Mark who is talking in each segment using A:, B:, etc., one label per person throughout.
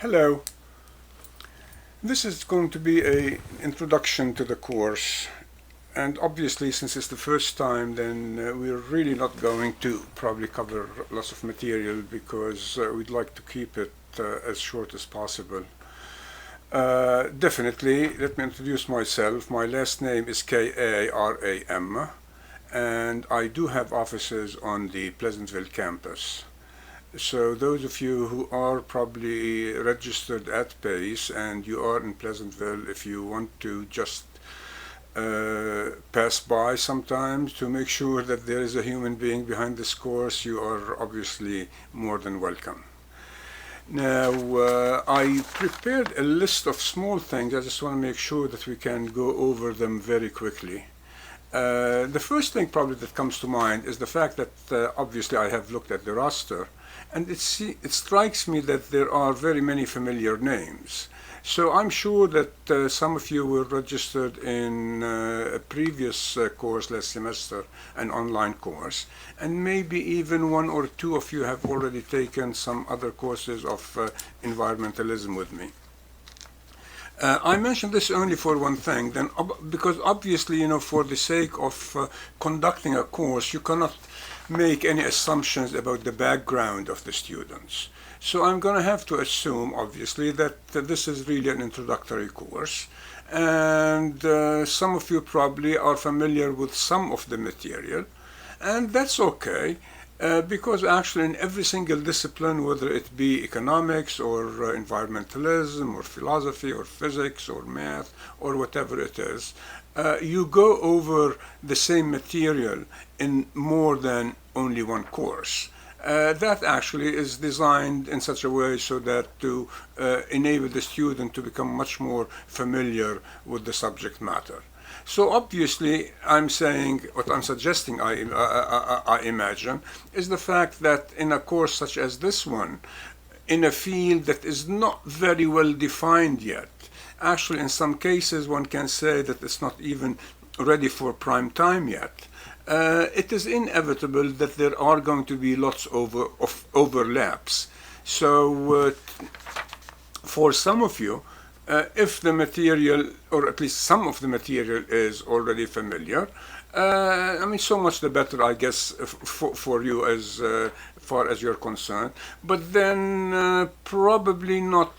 A: Hello. This is going to be an introduction to the course, and obviously since it's the first time, then we're really not going to probably cover lots of material because we'd like to keep it as short as possible. Definitely, let me introduce myself. My last name is Karam, and I do have offices on the Pleasantville campus. So those of you who are probably registered at PACE and you are in Pleasantville, if you want to just pass by sometimes to make sure that there is a human being behind this course, you are obviously more than welcome. Now, I prepared a list of small things. I just want to make sure that we can go over them very quickly. The first thing probably that comes to mind is the fact that obviously I have looked at the roster, and it strikes me that there are very many familiar names. So I'm sure that some of you were registered in a previous course last semester, an online course, and maybe even one or two of you have already taken some other courses of environmentalism with me. I mentioned this only for one thing, because obviously, for the sake of conducting a course, you cannot make any assumptions about the background of the students. So I'm going to have to assume, obviously, that this is really an introductory course, and some of you probably are familiar with some of the material, and that's okay. Because actually in every single discipline, whether it be economics or environmentalism or philosophy or physics or math or whatever it is, you go over the same material in more than only one course. That actually is designed in such a way so that to enable the student to become much more familiar with the subject matter. So obviously, I'm saying, what I'm suggesting, I imagine, is the fact that in a course such as this one, in a field that is not very well defined yet, actually in some cases one can say that it's not even ready for prime time yet, it is inevitable that there are going to be lots of overlaps. So for some of you, if the material, or at least some of the material, is already familiar, so much the better, I guess, for you as far as you're concerned. But then probably not,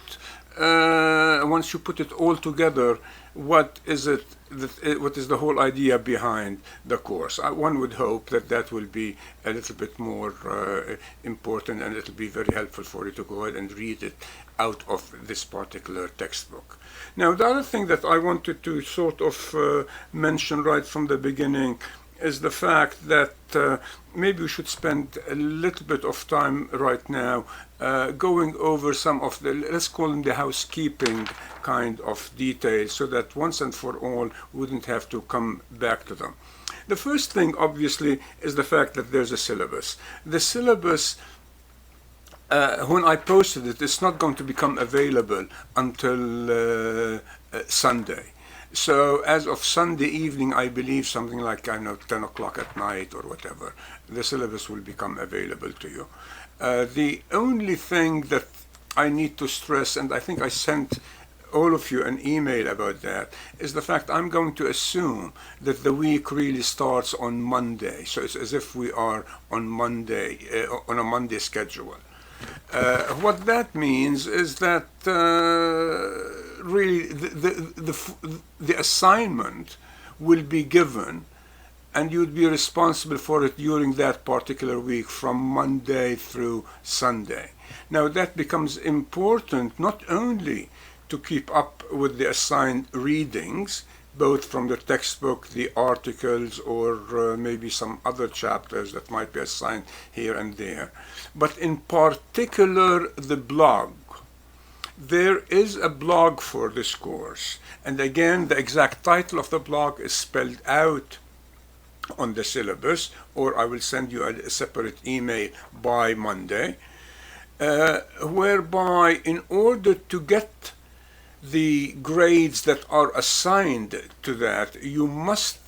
A: once you put it all together, what is the whole idea behind the course? One would hope that that will be a little bit more important, and it'll be very helpful for you to go ahead and read it out of this particular textbook. Now, the other thing that I wanted to sort of mention right from the beginning is the fact that maybe we should spend a little bit of time right now going over some of the, let's call them the housekeeping kind of details, so that once and for all we wouldn't have to come back to them. The first thing, obviously, is the fact that there's a syllabus. The syllabus, when I posted it, it's not going to become available until Sunday. So as of Sunday evening, I believe something like 10 o'clock at night or whatever, the syllabus will become available to you. The only thing that I need to stress, and I think I sent all of you an email about that, is the fact I'm going to assume that the week really starts on Monday. So it's as if we are on Monday, on a Monday schedule. What that means is that really the assignment will be given, and you'd be responsible for it during that particular week from Monday through Sunday. Now that becomes important not only to keep up with the assigned readings, both from the textbook, the articles, or maybe some other chapters that might be assigned here and there, but in particular the blog. There is a blog for this course, and again the exact title of the blog is spelled out on the syllabus, or I will send you a separate email by Monday, whereby in order to get the grades that are assigned to that, you must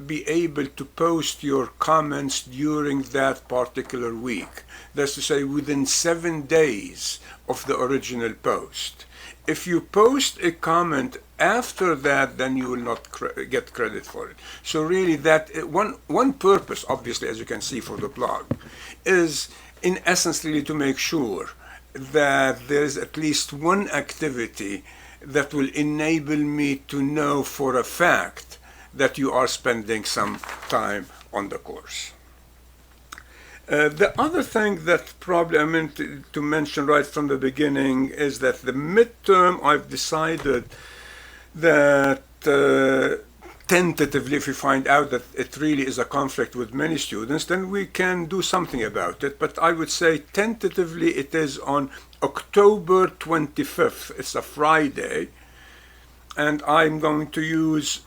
A: be able to post your comments during that particular week. That's to say, within 7 days of the original post. If you post a comment after that, then you will not get credit for it. So really that one purpose, obviously, as you can see for the blog, is in essence really to make sure that there is at least one activity that will enable me to know for a fact that you are spending some time on the course. The other thing that probably I meant to mention right from the beginning is that the midterm, I've decided that tentatively, if we find out that it really is a conflict with many students, then we can do something about it. But I would say tentatively it is on October 25th. It's a Friday, and I'm going to use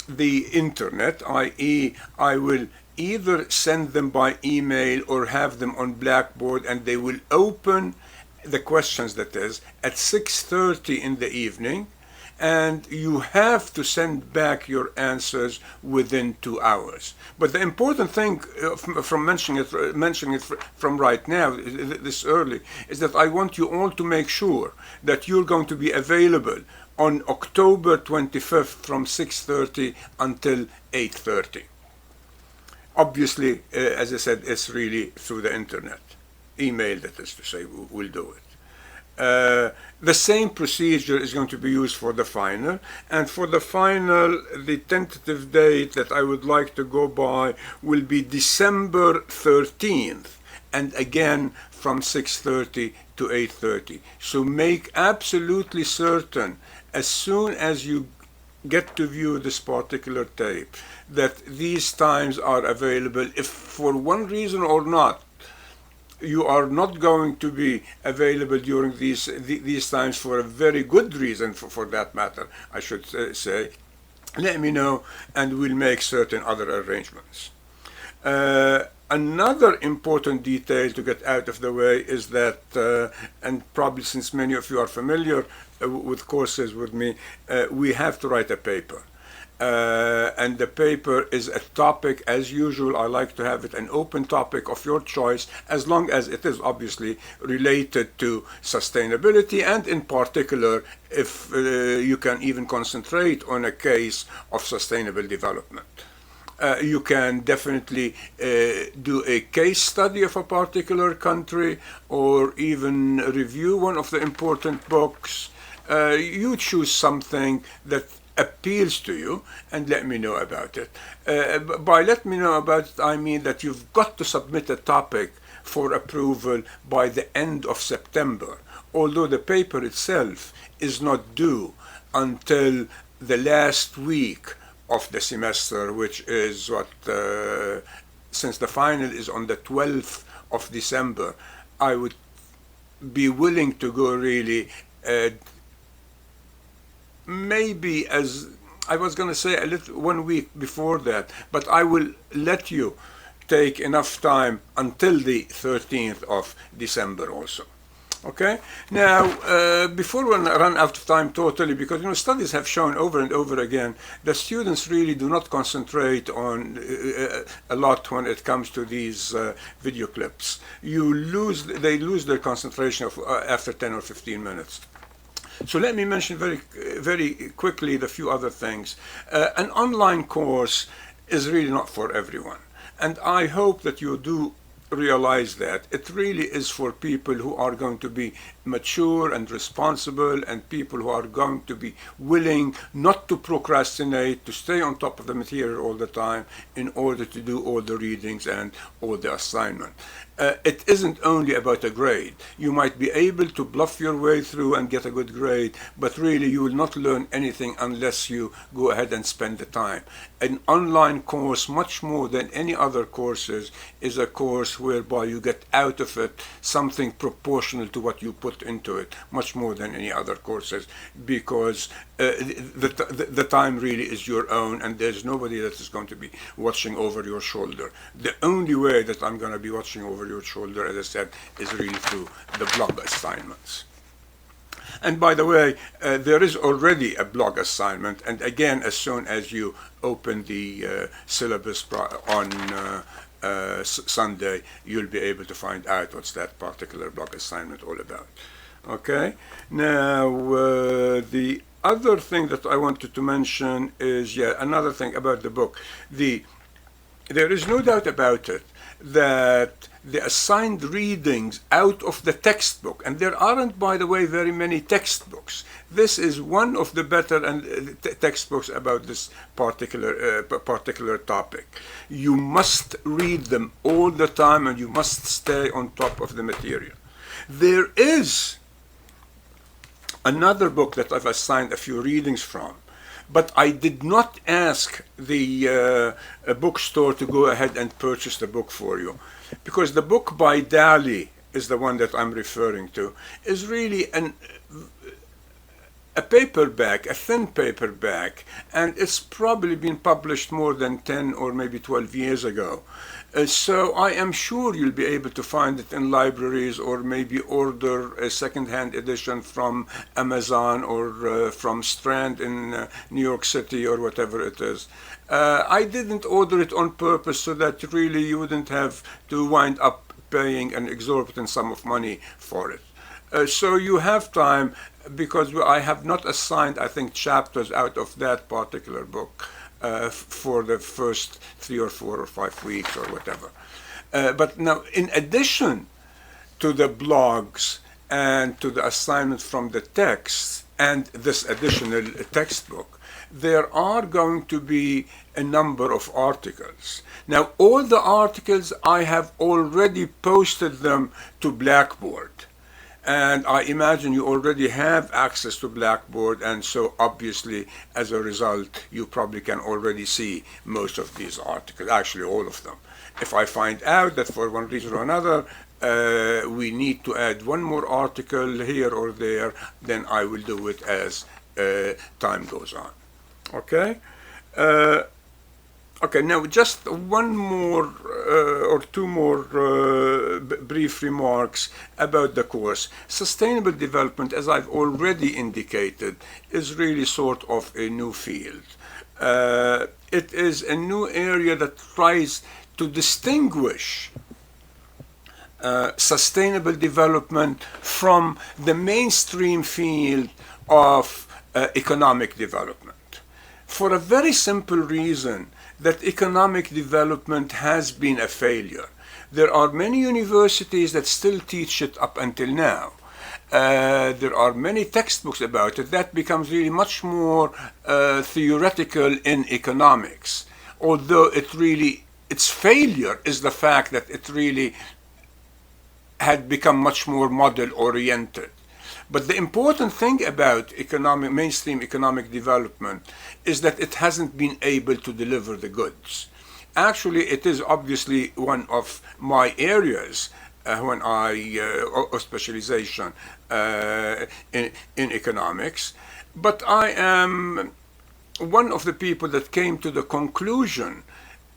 A: the internet, i.e. I will either send them by email or have them on Blackboard, and they will open the questions, that is, at 6:30 in the evening, and you have to send back your answers within 2 hours. But the important thing from mentioning it from right now, this early, is that I want you all to make sure that you're going to be available on October 25th from 6:30 until 8:30. Obviously, as I said, it's really through the internet. Email, that is to say, will do it. The same procedure is going to be used for the final, and for the final, the tentative date that I would like to go by will be December 13th, and again from 6:30 to 8:30. So make absolutely certain, as soon as you get to view this particular tape, that these times are available. If for one reason or not you are not going to be available during these times, for a very good reason, for that matter, I should say, let me know and we'll make certain other arrangements. Another important detail to get out of the way is that, and probably since many of you are familiar with courses with me, we have to write a paper. And the paper is a topic, as usual. I like to have it an open topic of your choice, as long as it is obviously related to sustainability, and in particular, if you can even concentrate on a case of sustainable development. You can definitely do a case study of a particular country, or even review one of the important books. You choose something that appeals to you and let me know about it. By let me know about it, I mean that you've got to submit a topic for approval by the end of September, although the paper itself is not due until the last week of the semester, which is what, since the final is on the 12th of December, I would be willing to go really maybe, as I was going to say, a little 1 week before that, but I will let you take enough time until the 13th of December also. Okay? Now, before we run out of time totally, because studies have shown over and over again that students really do not concentrate on a lot when it comes to these video clips. They lose their concentration after 10 or 15 minutes. So let me mention very quickly the few other things. An online course is really not for everyone. And I hope that you do realize that it really is for people who are going to be mature and responsible, and people who are going to be willing not to procrastinate, to stay on top of the material all the time in order to do all the readings and all the assignment. It isn't only about a grade. You might be able to bluff your way through and get a good grade, but really you will not learn anything unless you go ahead and spend the time. An online course, much more than any other courses, is a course whereby you get out of it something proportional to what you put into it, much more than any other courses, because the time really is your own, and there's nobody that is going to be watching over your shoulder. The only way that I'm going to be watching over your shoulder, as I said, is really through the blog assignments. And by the way, there is already a blog assignment, and again, as soon as you open the syllabus on Sunday, you'll be able to find out what's that particular blog assignment all about. Okay? Now, the other thing that I wanted to mention is, another thing about the book. There is no doubt about it that the assigned readings out of the textbook, and there aren't, by the way, very many textbooks. This is one of the better textbooks about this particular topic. You must read them all the time, and you must stay on top of the material. There is another book that I've assigned a few readings from, but I did not ask the bookstore to go ahead and purchase the book for you, because the book by Daly is the one that I'm referring to, is really a paperback, a thin paperback, and it's probably been published more than 10 or maybe 12 years ago. So I am sure you'll be able to find it in libraries, or maybe order a second-hand edition from Amazon or from Strand in New York City or whatever it is. I didn't order it on purpose so that really you wouldn't have to wind up paying an exorbitant sum of money for it. So you have time, because I have not assigned, I think, chapters out of that particular book for the first 3 or 4 or 5 weeks or whatever. But now, in addition to the blogs and to the assignments from the texts and this additional textbook, there are going to be a number of articles. Now, all the articles, I have already posted them to Blackboard. And I imagine you already have access to Blackboard, and so obviously, as a result, you probably can already see most of these articles, actually all of them. If I find out that for one reason or another, we need to add one more article here or there, then I will do it as time goes on. Okay? Okay, now just one more or two more brief remarks about the course. Sustainable development, as I've already indicated, is really sort of a new field. It is a new area that tries to distinguish sustainable development from the mainstream field of economic development. For a very simple reason, that economic development has been a failure. There are many universities that still teach it up until now. There are many textbooks about it. That becomes really much more theoretical in economics, although its failure is the fact that it really had become much more model-oriented. But the important thing about mainstream economic development is that it hasn't been able to deliver the goods. Actually, it is obviously one of my areas when of specialization in economics. But I am one of the people that came to the conclusion,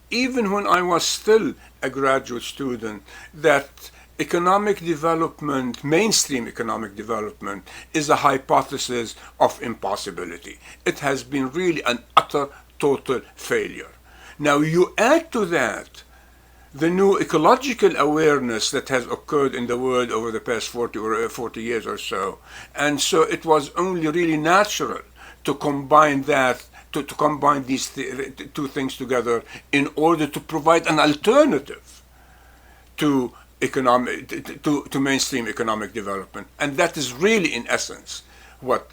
A: even when I was still a graduate student, that economic development, mainstream economic development, is a hypothesis of impossibility. It has been really an utter, total failure. Now you add to that the new ecological awareness that has occurred in the world over the past 40 years or so, and so it was only really natural to combine that, to combine these two things together in order to provide an alternative to mainstream economic development. And that is really, in essence, what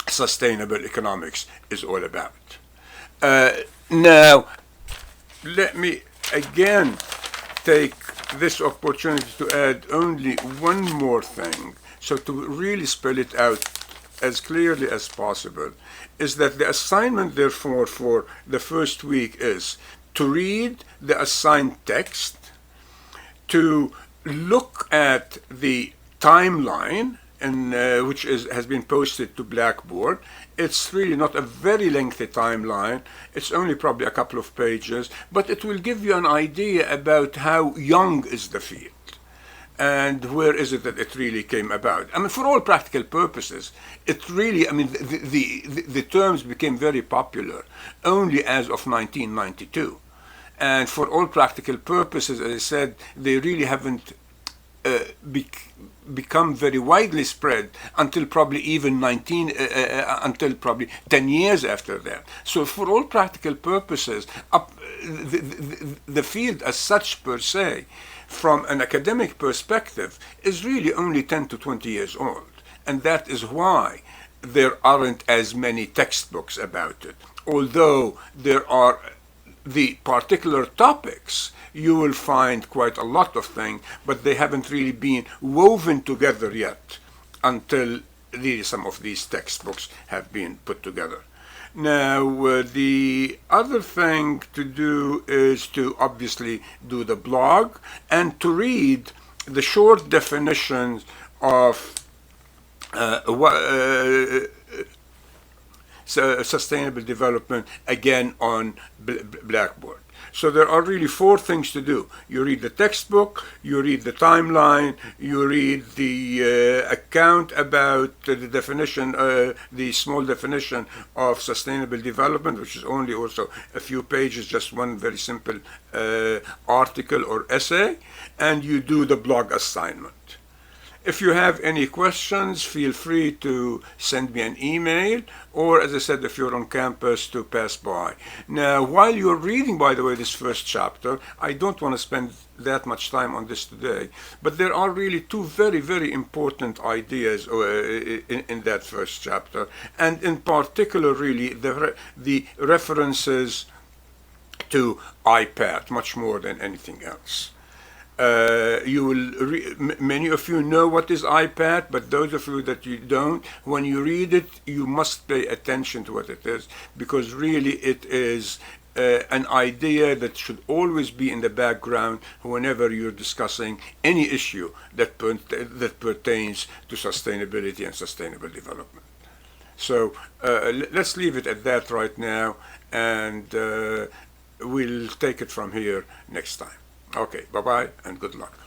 A: sustainable economics is all about. Now, let me again take this opportunity to add only one more thing, so to really spell it out as clearly as possible, is that the assignment, therefore, for the first week is to read the assigned text, to look at the timeline, which has been posted to Blackboard. It's really not a very lengthy timeline. It's only probably a couple of pages, but it will give you an idea about how young is the field. And where is it that it really came about? I mean, for all practical purposes, it really, I mean, the terms became very popular only as of 1992. And for all practical purposes, as I said, they really haven't become very widely spread until probably even until probably 10 years after that. So for all practical purposes, the field as such per se, from an academic perspective, is really only 10 to 20 years old. And that is why there aren't as many textbooks about it. Although there are the particular topics, you will find quite a lot of things, but they haven't really been woven together yet until some of these textbooks have been put together. Now, the other thing to do is to obviously do the blog and to read the short definitions of sustainable development, again on Blackboard. So there are really four things to do. You read the textbook, you read the timeline, you read the account about the definition, the small definition of sustainable development, which is only also a few pages, just one very simple article or essay, and you do the blog assignment. If you have any questions, feel free to send me an email, or as I said, if you're on campus, to pass by. Now, while you're reading, by the way, this first chapter, I don't want to spend that much time on this today, but there are really two very, very important ideas in that first chapter, and in particular, really, the references to IPAT, much more than anything else. Many of you know what is IPAT, but those of you that you don't, when you read it, you must pay attention to what it is, because really it is an idea that should always be in the background whenever you're discussing any issue that pertains to sustainability and sustainable development. So let's leave it at that right now, and we'll take it from here next time. Okay, bye-bye and good luck.